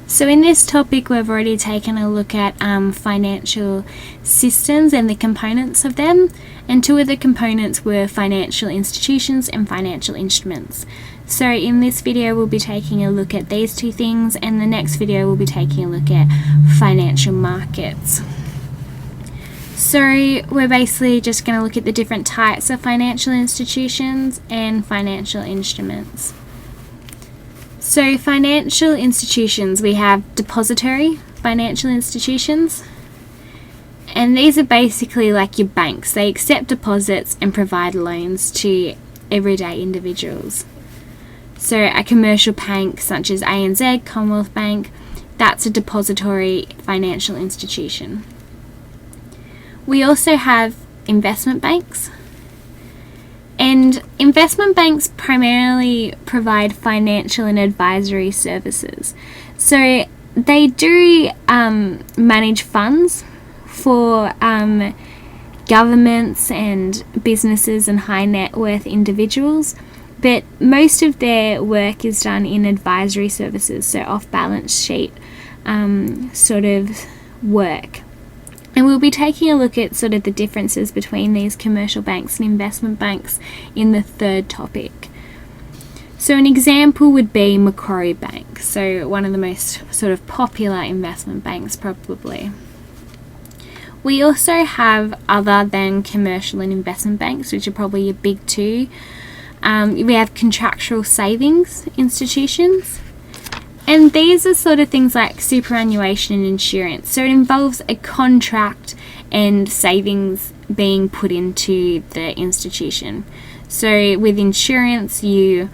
So in this topic, we've already taken a look at financial systems and the components of them, and two of the components were financial institutions and financial instruments. So in this video, we'll be taking a look at these two things, and the next video we'll be taking a look at financial markets. So we're basically just going to look at the different types of financial institutions and financial instruments. So financial institutions, we have depository financial institutions, and these are basically like your banks. They accept deposits and provide loans to everyday individuals. So a commercial bank such as ANZ, Commonwealth Bank, that's a depository financial institution. We also have investment banks. And investment banks primarily provide financial and advisory services. So they do manage funds for governments and businesses and high net worth individuals, but most of their work is done in advisory services, so off balance sheet sort of work. And we'll be taking a look at sort of the differences between these commercial banks and investment banks in the third topic. So an example would be Macquarie Bank, so one of the most sort of popular investment banks probably. We also have other than commercial and investment banks, which are probably your big two. We have contractual savings institutions. And these are sort of things like superannuation and insurance. So it involves a contract and savings being put into the institution. So with insurance, you,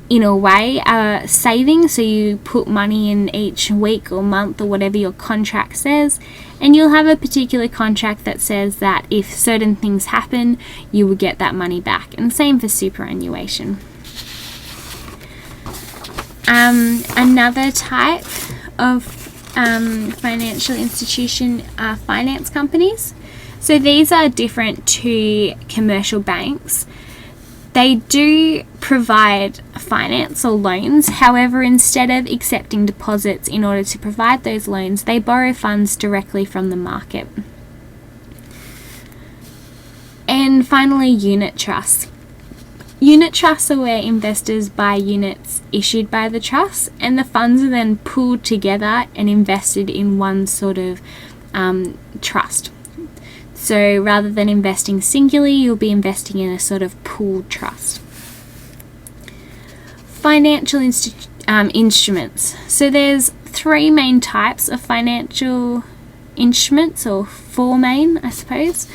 in a way, are saving. So you put money in each week or month or whatever your contract says. And you'll have a particular contract that says that if certain things happen, you will get that money back. And same for superannuation. Another type of financial institution are finance companies. So these are different to commercial banks. They do provide finance or loans. However, instead of accepting deposits in order to provide those loans, they borrow funds directly from the market. And finally, unit trusts. Unit trusts are where investors buy units issued by the trust, and the funds are then pooled together and invested in one sort of trust. So rather than investing singularly, you'll be investing in a sort of pooled trust. Financial instruments. So there's three main types of financial instruments, or four main, I suppose.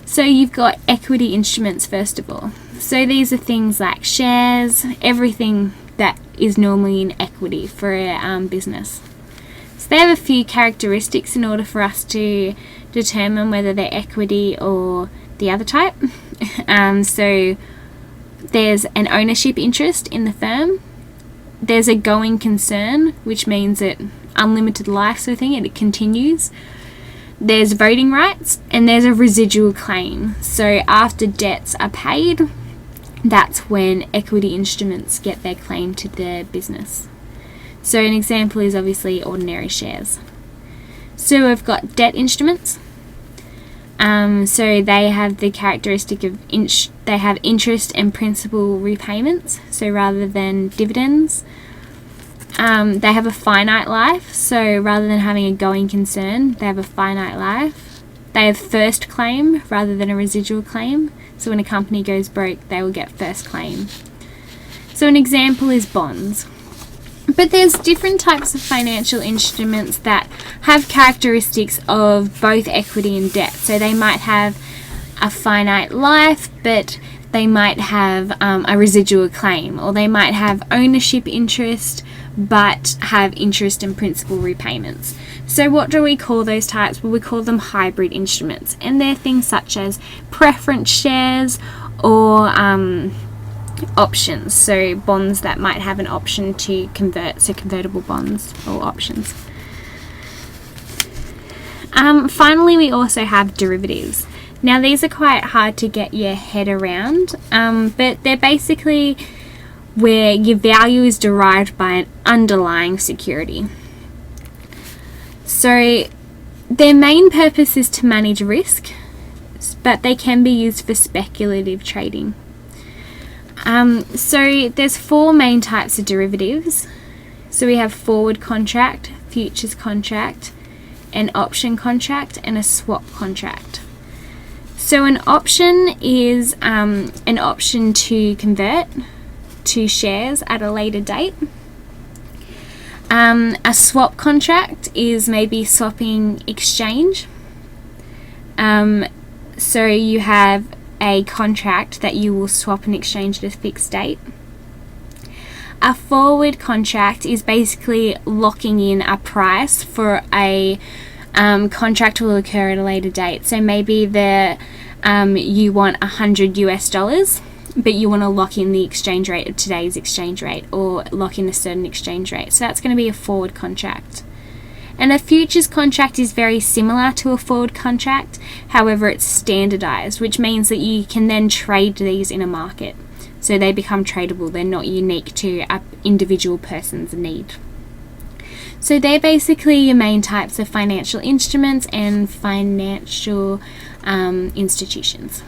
So you've got equity instruments first of all. So these are things like shares, everything that is normally in equity for a business. So they have a few characteristics in order for us to determine whether they're equity or the other type. So there's an ownership interest in the firm. There's a going concern, which means it unlimited life sort of thing, and it continues. There's voting rights, and there's a residual claim. So after debts are paid, that's when equity instruments get their claim to the business. So an example is obviously ordinary shares. So we've got debt instruments. So they have the characteristic of they have interest and principal repayments. So rather than dividends, they have a finite life. So rather than having a going concern, they have a finite life. They have first claim rather than a residual claim. So when a company goes broke, they will get first claim. So an example is bonds. But there's different types of financial instruments that have characteristics of both equity and debt. So they might have a finite life, but they might have a residual claim, or they might have ownership interest, but have interest and principal repayments. So what do we call those types? Well, we call them hybrid instruments, and they're things such as preference shares or options, so bonds that might have an option to convert, so convertible bonds or options. Finally, we also have derivatives. Now these are quite hard to get your head around, but they're basically where your value is derived by an underlying security. So their main purpose is to manage risk, but they can be used for speculative trading. So there's 4 main types of derivatives. So we have forward contract, futures contract, an option contract, and a swap contract. So an option is an option to convert to shares at a later date. A swap contract is maybe swapping exchange. So you have a contract that you will swap and exchange at a fixed date. A forward contract is basically locking in a price for a contract will occur at a later date. So maybe you want $100, but you want to lock in the exchange rate of today's exchange rate, or lock in a certain exchange rate. So that's going to be a forward contract. And a futures contract is very similar to a forward contract, however it's standardized, which means that you can then trade these in a market. So they become tradable, they're not unique to an individual person's need. So they're basically your main types of financial instruments and financial institutions.